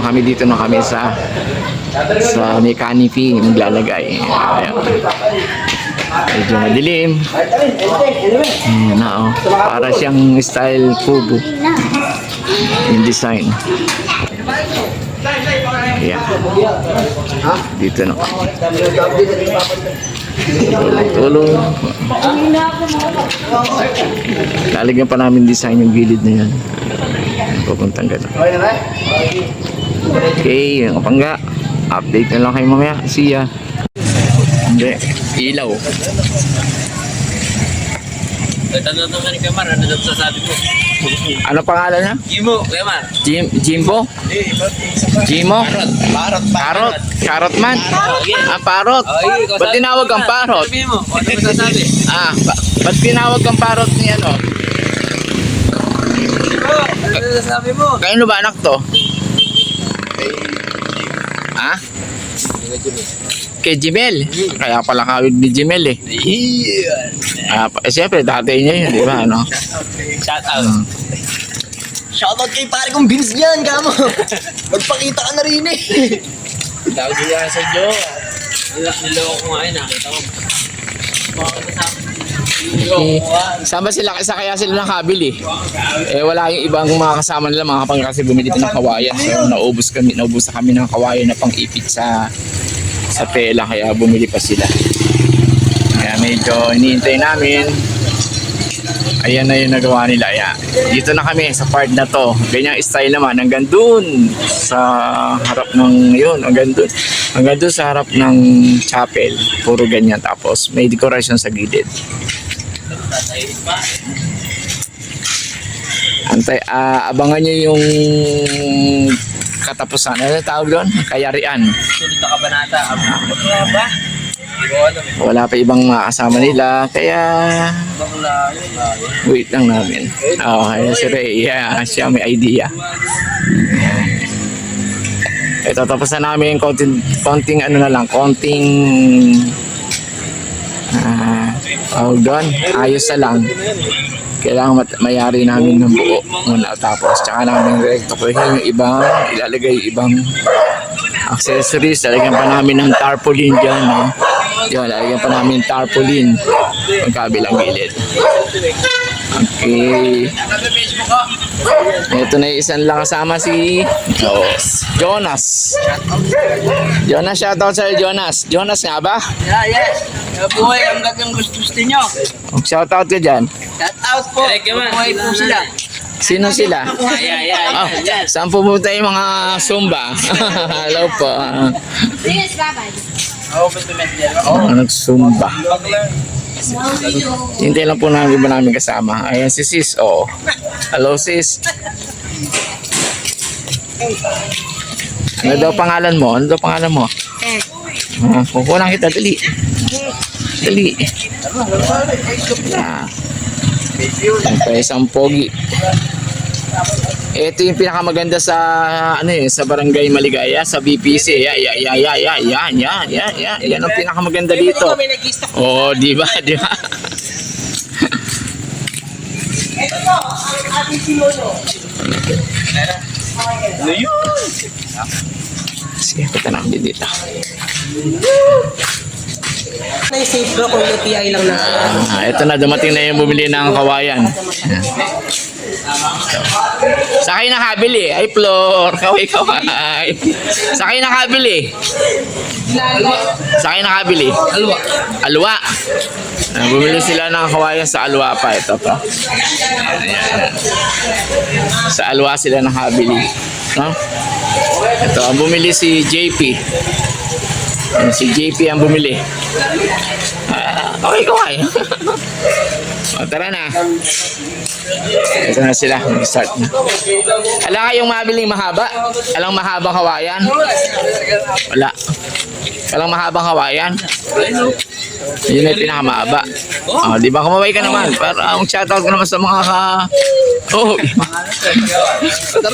kami dito na kami sa Mechanifi maglalagay. Ayan. Medyo madilim. Ayan na, oh. Para siyang style kubo yung design. Ayan. Dito na kami. Tulong. Lalagyan pa namin design yung gilid na yan. Pupuntang gano'n. Okay, yung kapangga. Update na lang kayo mamaya. See ya. Hindi, ilaw. Tanong ka ni Kamar, ano daw sasabi mo? Ano pangalan niya? Jimo, Kamar. Jimbo? Jimo? Parot. Parot? Carrot man? Ah, parot. Ba't tinawag kang parot? Sabi mo, ano mo sasabi? Ah, ba't tinawag kang parot ni ano? Ano sasabi mo? Kaino ba anak to? Ha? Kay Jimel. Kaya pala kawig ni Jimel eh. Siyempre, tatay niya yun, di ba? Ano? Shout out. Shout out kay pare kong Vince dyan, kamo. Magpakita ka na rin eh. Tawag niya sa Joe. Niloko ko nga yun, nakita ko. Bakit kasama? Saan ba sila? Kaya sila nakabili. Wala yung ibang mga kasama nila, mga kapang kasi bumili din ng kawayan. So naubos na kami ng kawayan na pang-ipit sa tela, kaya bumili pa sila. Kaya medyo iniintay namin. Ayan na yung nagawa nila. Ayan. Dito na kami sa part na to. Ganyang style naman. Hanggang dun sa harap ng yun. Hanggang dun sa harap ng chapel. Puro ganyan. Tapos may decoration sa gilid. Abangan nyo yung katapusan. Ano tawag doon? Kayarian. Sulit na kabanata. Ano ba? Wala pa ibang makasama nila. Kaya wait lang namin. Ayan si Ray. Yeah, siya may idea. Ito, tapos na namin konting ano na lang. Konting tawag doon. Ayos na lang. Kailangan mayari namin ng buo muna, tapos tsaka namin recto ko yung ibang ilalagay yung ibang accessories. Lalagyan pa namin ng tarpaulin dyan, no? Yun, lalagyan pa namin tarpaulin ang kabilang gilid. Okay, ito na yung isang lang kasama, si Jonas. Shoutout sa Jonas nga ba? Yes. Buhay hanggat yung gusto nyo. Shoutout ka dyan. Shout out po. Buhay po sila. Sino sila? Saan pumunta yung mga Zumba? Hello po. Yes, babay. Nag-Zumba. Hintay lang po namin iba namin kasama. Ayan si Sis. Oh. Hello Sis. Ano daw pangalan mo? Kukulang kita. Dali. Ito isang pogi. Ito yung pinakamaganda sa sa Barangay Maligaya, sa BPC. Yan ang pinakamaganda dito. Oh, di ba? Ito po, ang ating sinulo. Ano yun? Sige, punta namin dito. Safe block o API lang na. Ito na, dumating na yung bumili ng kawayan. Sa kayo nakabili. Ay, Flor. Kaway. Sa kayo nakabili. Alwa. Bumili sila ng kawayan sa Alwa pa. Ito pa. Ayan. Sa Alwa sila nakabili. No? Ito, ang bumili si JP. Si JP ang bumili. Okay. Tara na. Ito na sila. Mag-start na. Ala kayong mabiling mahaba? Alang mahabang kawayan? Wala. Alang mahabang kawayan? Yun na yung pinakamahaba. Di ba kumaway ka naman? Para ang shoutout ko naman sa mga Tara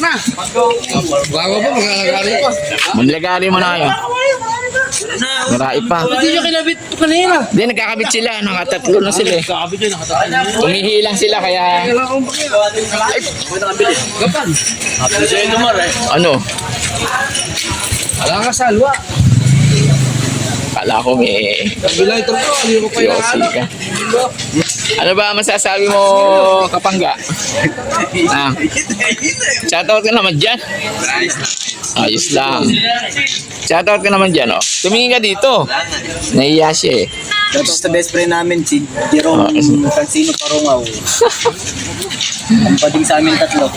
na. Bago pa, maglalagari pa. Manlagari mo na kayo. Marai pa. Hindi nyo kinabit kanina. Hindi, nagkakabit sila. Nakatatlo na sila. Kakabit yun, nakatatlo. Umihilang sila kaya... Gapan. Kapit sa'yo naman eh. Ano? Wala ka salwa. Kala ko may Bilay ito ko, hindi ko pa yung yosi ka. Ano ba masasabi mo, Kapangga? Ah. Shoutout ka naman dyan. Ayos lang. Shoutout ka naman dyan, oh. Tumingin ka dito. Nahiya siya eh. Tapos sa best friend namin, si Jerome Francino Parongaw. Ang pading sa amin tatlo.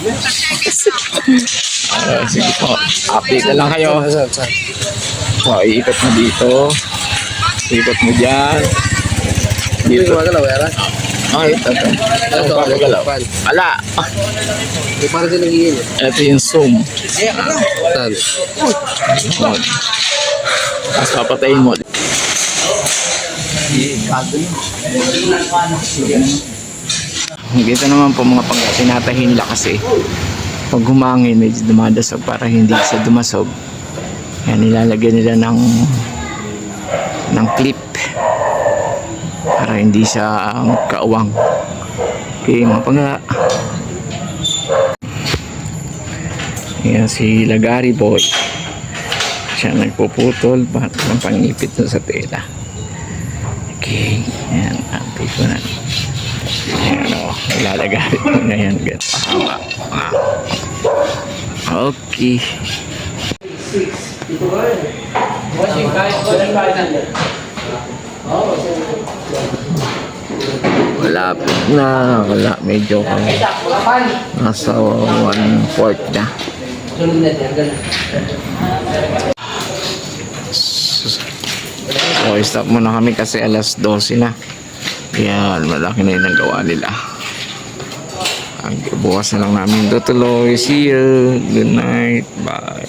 Sige po. Update na lang kayo. So, iikot mo dito. Ikot mo dyan. Dito. Okay, ito. Ito, galaw. Wala. Hindi para din nag-iinit. Ito yung zoom. Saan? Tapos papatayin mo. Dito naman po mga pang tinatahin nila kasi pag humangin medyo dumadasog para hindi siya dumasog. Yan, nilalagyan nila ng clip para hindi siya magkaawang. Okay mga pangga. Yan si Lagari Boy. Siya nagpuputol para ng pangipit doon sa tela. Okay, yan, update ko na. Ayan o, ilalagay ko ngayon. Pahaba. Okay. Malapit na. Wala, medyo nasa 1/4 na. So, stop muna kami kasi alas 12 na. Yan, malaki na yung nagawa nila. Bukas na lang namin tutuloy. See you. Good night. Bye.